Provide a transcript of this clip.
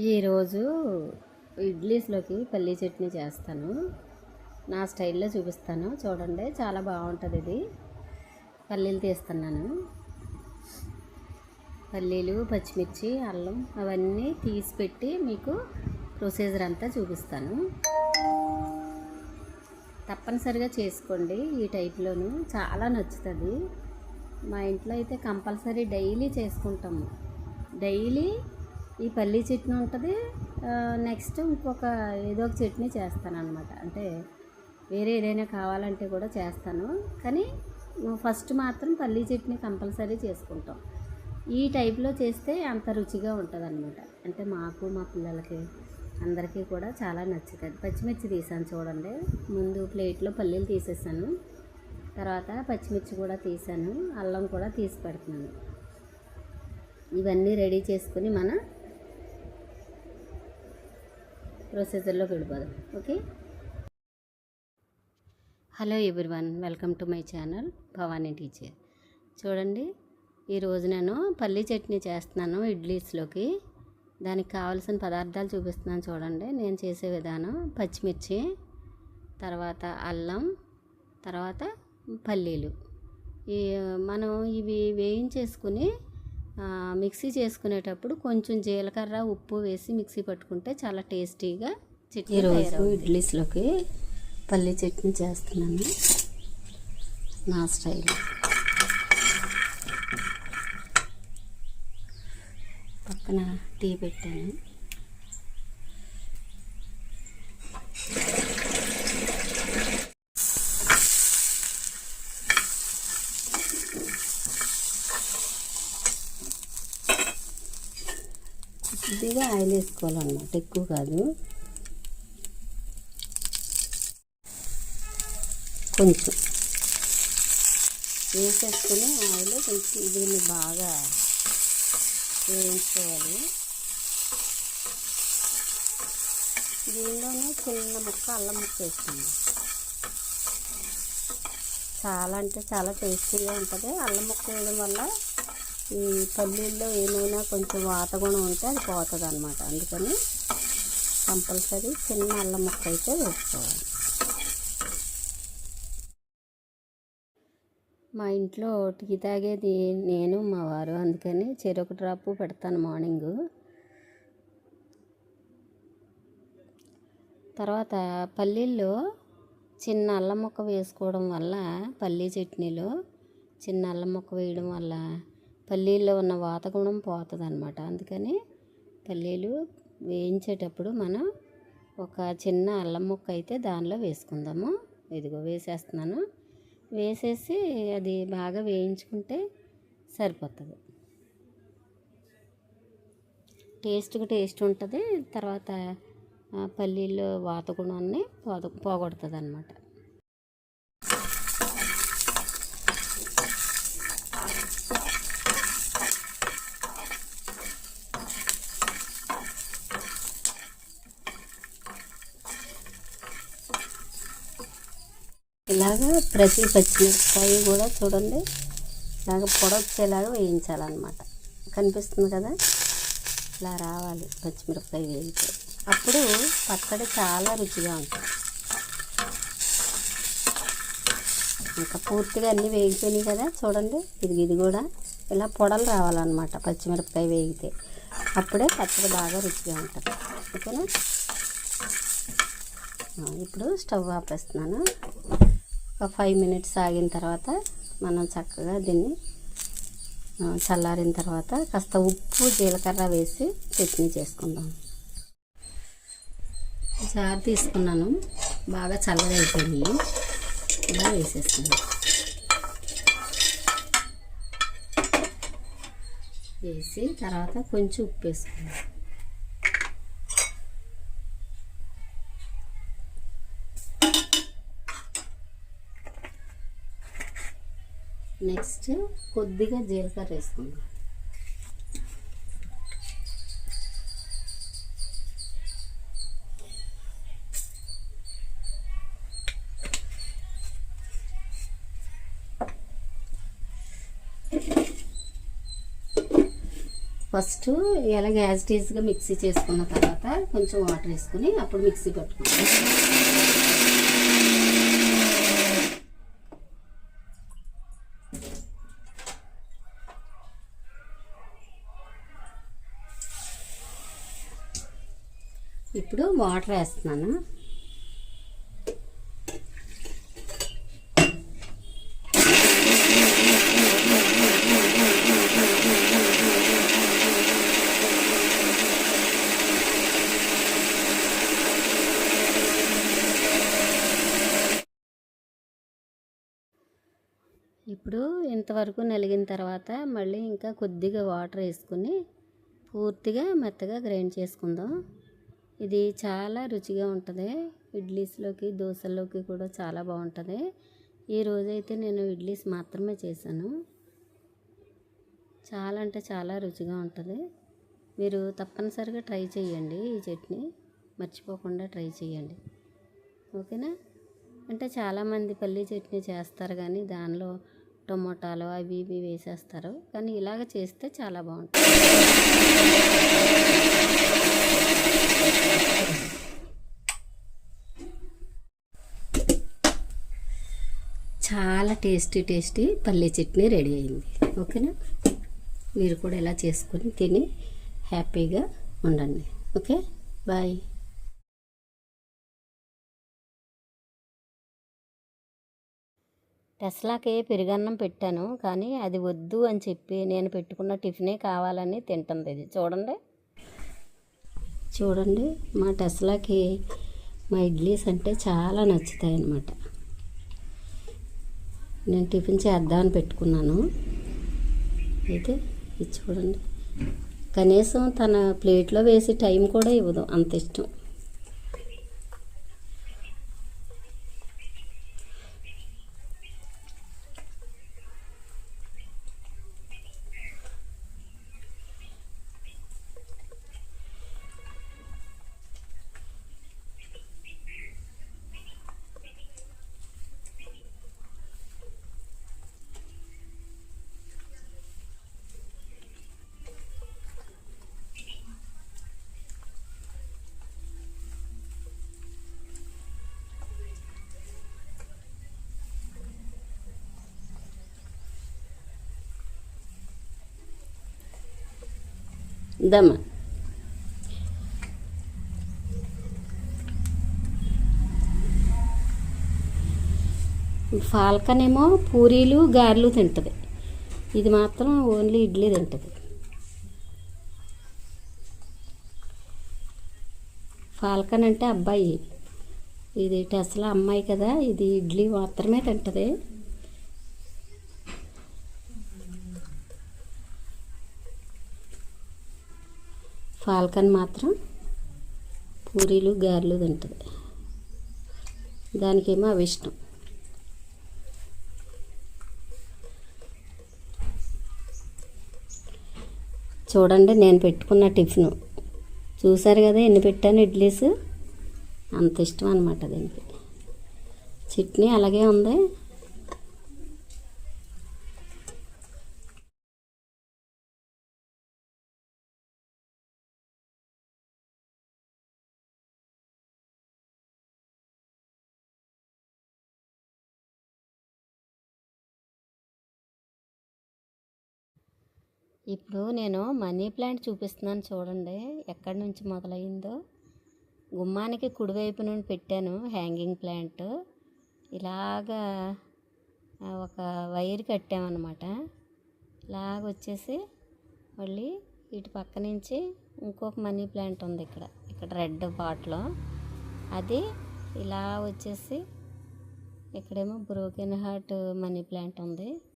ఈరోజు ఇడ్లీస్లోకి పల్లీ చట్నీ చేస్తాను. నా స్టైల్లో చూపిస్తాను, చూడండి. చాలా బాగుంటుంది ఇది. పల్లీలు తీస్తున్నాను. పల్లీలు, పచ్చిమిర్చి, అల్లం అవన్నీ తీసి పెట్టి మీకు ప్రొసీజర్ అంతా చూపిస్తాను. తప్పనిసరిగా చేసుకోండి. ఈ టైప్లోను చాలా నచ్చుతుంది. మా ఇంట్లో అయితే కంపల్సరీ డైలీ చేసుకుంటాము. డైలీ ఈ పల్లీ చట్నీ ఉంటుంది. నెక్స్ట్ ఇంకొక ఏదో ఒక చట్నీ చేస్తాను అనమాట. అంటే వేరే ఏదైనా కావాలంటే కూడా చేస్తాను, కానీ ఫస్ట్ మాత్రం పల్లీ చట్నీ కంపల్సరీ చేసుకుంటాం. ఈ టైప్లో చేస్తే అంత రుచిగా ఉంటుంది అనమాట. అంటే మాకు, మా పిల్లలకి, అందరికీ కూడా చాలా నచ్చుతుంది. పచ్చిమిర్చి తీసాను చూడండి. ముందు ప్లేట్లో పల్లీలు తీసేసాను, తర్వాత పచ్చిమిర్చి కూడా తీసాను, అల్లం కూడా తీసి పెడుతున్నాను. ఇవన్నీ రెడీ చేసుకుని మన ప్రొసీజర్లోకి వెళ్ళిపోదాం. Okay. Hello everyone, welcome to my channel Bhavani teacher. చూడండి, ఈరోజు నేను పల్లీ చట్నీ చేస్తున్నాను ఇడ్లీస్లోకి. దానికి కావాల్సిన పదార్థాలు చూపిస్తున్నాను చూడండి. నేను చేసే విధానం: పచ్చిమిర్చి, తర్వాత అల్లం, తర్వాత పల్లీలు. మనం ఇవి వేయించేసుకుని మిక్సీ చేసుకునేటప్పుడు కొంచెం జీలకర్ర, ఉప్పు వేసి మిక్సీ పట్టుకుంటే చాలా టేస్టీగా చట్నీ. ఈరోజు ఇడ్లీస్లోకి పల్లీ చట్నీ చేస్తున్నాను నా స్టైల్. పక్కన టీ పెట్టాను. కొద్దిగా ఆయిల్ వేసుకోవాలన్నమాట, ఎక్కువ కాదు. కొంచెం వేసేసుకుని ఆయిల్ కొంచెం దీన్ని బాగా వేయించుకోవాలి. దీనిలోనే చిన్న ముక్క అల్లం ముక్క వేసుకుంది. చాలా అంటే చాలా టేస్టీగా ఉంటుంది. అల్లం ముక్క వేయడం వల్ల ఈ పల్లీల్లో ఏమైనా కొంచెం వాతగుణం ఉంటే అది పోతుంది అనమాట. అందుకని కంపల్సరీ చిన్న అల్లం ముక్క అయితే వేసుకోవాలి. మా ఇంట్లో టీ తాగేది నేను, మా వారు. అందుకని చెరొక డ్రాపు పెడతాను మార్నింగు. తర్వాత పల్లీల్లో చిన్న అల్లం ముక్క వేసుకోవడం వల్ల, పల్లీ చట్నీలో చిన్న అల్లం ముక్క వేయడం వల్ల పల్లీల్లో ఉన్న వాతగుణం పోతుంది అనమాట. అందుకని పల్లీలు వేయించేటప్పుడు మనం ఒక చిన్న అల్లం ముక్క అయితే దానిలో వేసుకుందాము. ఇదిగో వేసేస్తున్నాను. వేసేసి అది బాగా వేయించుకుంటే సరిపోతుంది. టేస్ట్ ఉంటుంది. తర్వాత పల్లీల్లో వాతగుణాన్ని పోగొడుతుంది అన్నమాట. ఇలాగా ప్రతి పచ్చిమిరపకాయ కూడా చూడండి, ఇలాగ పొడొచ్చేలాగా వేయించాలన్నమాట. కనిపిస్తుంది కదా, ఇలా రావాలి పచ్చిమిరపకాయ వేయితే. అప్పుడు పచ్చడి చాలా రుచిగా ఉంటుంది. ఇంకా పూర్తిగా అన్నీ వేగిపోయినాయి కదా, చూడండి. ఇది కూడా ఇలా పొడలు రావాలన్నమాట పచ్చిమిరపకాయ వేగితే. అప్పుడే పచ్చడి బాగా రుచిగా ఉంటుంది. ఓకేనా. ఇప్పుడు స్టవ్ ఆపేస్తున్నాను. ఒక 5 మినిట్స్ ఆగిన తర్వాత మనం చక్కగా దీన్ని చల్లారిన తర్వాత కాస్త ఉప్పు, జీలకర్ర వేసి చట్నీ చేసుకుందాం. జార్ తీసుకున్నాను, బాగా చల్లగా అయిపోయింది. ఇలా వేసేస్తున్నాను. వేసి తర్వాత కొంచెం ఉప్పు వేసుకున్నాను. నెక్స్ట్ కొద్దిగా జీలకర్ర వేసుకుందాం. ఫస్ట్ ఇలా యాజ్ టీజ్గా మిక్సీ చేసుకున్న తర్వాత కొంచెం వాటర్ వేసుకుని అప్పుడు మిక్సీ పట్టుకుంటాం. ఇప్పుడు వాటర్ వేస్తున్నాను. ఇప్పుడు ఇంతవరకు నలిగిన తర్వాత మళ్ళీ ఇంకా కొద్దిగా వాటర్ వేసుకుని పూర్తిగా మెత్తగా గ్రైండ్ చేసుకుందాం. ఇది చాలా రుచిగా ఉంటుంది. ఇడ్లీస్లోకి దోశల్లోకి కూడా చాలా బాగుంటుంది. ఈరోజైతే నేను ఇడ్లీస్ మాత్రమే చేశాను. చాలా అంటే చాలా రుచిగా ఉంటుంది. మీరు తప్పనిసరిగా ట్రై చేయండి. ఈ చట్నీ మర్చిపోకుండా ట్రై చేయండి. ఓకేనా? అంటే చాలామంది పల్లీ చట్నీ చేస్తారు కానీ దానిలో టమోటాలు అవి ఇవి వేసేస్తారు. కానీ ఇలాగ చేస్తే చాలా బాగుంటుంది. చాలా టేస్టీ పల్లీ చట్నీ రెడీ అయింది. ఓకేనా? మీరు కూడా ఇలా చేసుకొని తిని హ్యాపీగా ఉండండి. Okay, bye. టెస్లాకి పెరుగన్నం పెట్టాను కానీ అది వద్దు అని చెప్పి నేను పెట్టుకున్న టిఫినే కావాలని తింటుంది. ఇది చూడండి మా టెస్లాకి మా ఇడ్లీస్ అంటే చాలా నచ్చుతాయి అన్నమాట. నేను టిఫిన్ చేద్దామని పెట్టుకున్నాను. అయితే ఇది చూడండి, కనీసం తన ప్లేట్లో వేసి టైం కూడా ఇవ్వదు, అంత ఇష్టం. దమ ఫాల్కన్ ఏమో పూరీలు గారెలు తింటుంది. ఇది మాత్రం ఓన్లీ ఇడ్లీ తింటుంది. ఫాల్కన్ అంటే అబ్బాయి, ఇది టెస్లా అమ్మాయి కదా. ఇది ఇడ్లీ మాత్రమే తింటుంది. ఫాల్కన్ మాత్రం పూరీలు గారెలు తింటుంది. దానికేమో అవి ఇష్టం. చూడండి నేను పెట్టుకున్న టిఫిన్ చూసారు కదా, ఎన్ని పెట్టాను ఇడ్లీస్. అంత ఇష్టం అన్నమాట దీనికి. చట్నీ అలాగే ఉంది. ఇప్పుడు నేను మనీ ప్లాంట్ చూపిస్తున్నాను చూడండి, ఎక్కడి నుంచి మొదలైందో. గుమ్మానికి కుడివైపు నుండి పెట్టాను హ్యాంగింగ్ ప్లాంట్. ఇలాగా ఒక వైర్ కట్టామన్నమాట. ఇలాగ వచ్చేసి మళ్ళీ ఇటు పక్క నుంచి ఇంకొక మనీ ప్లాంట్ ఉంది ఇక్కడ రెడ్ పాట్లో. అది ఇలా వచ్చేసి ఇక్కడేమో బ్రోకెన్ హార్ట్ మనీ ప్లాంట్ ఉంది.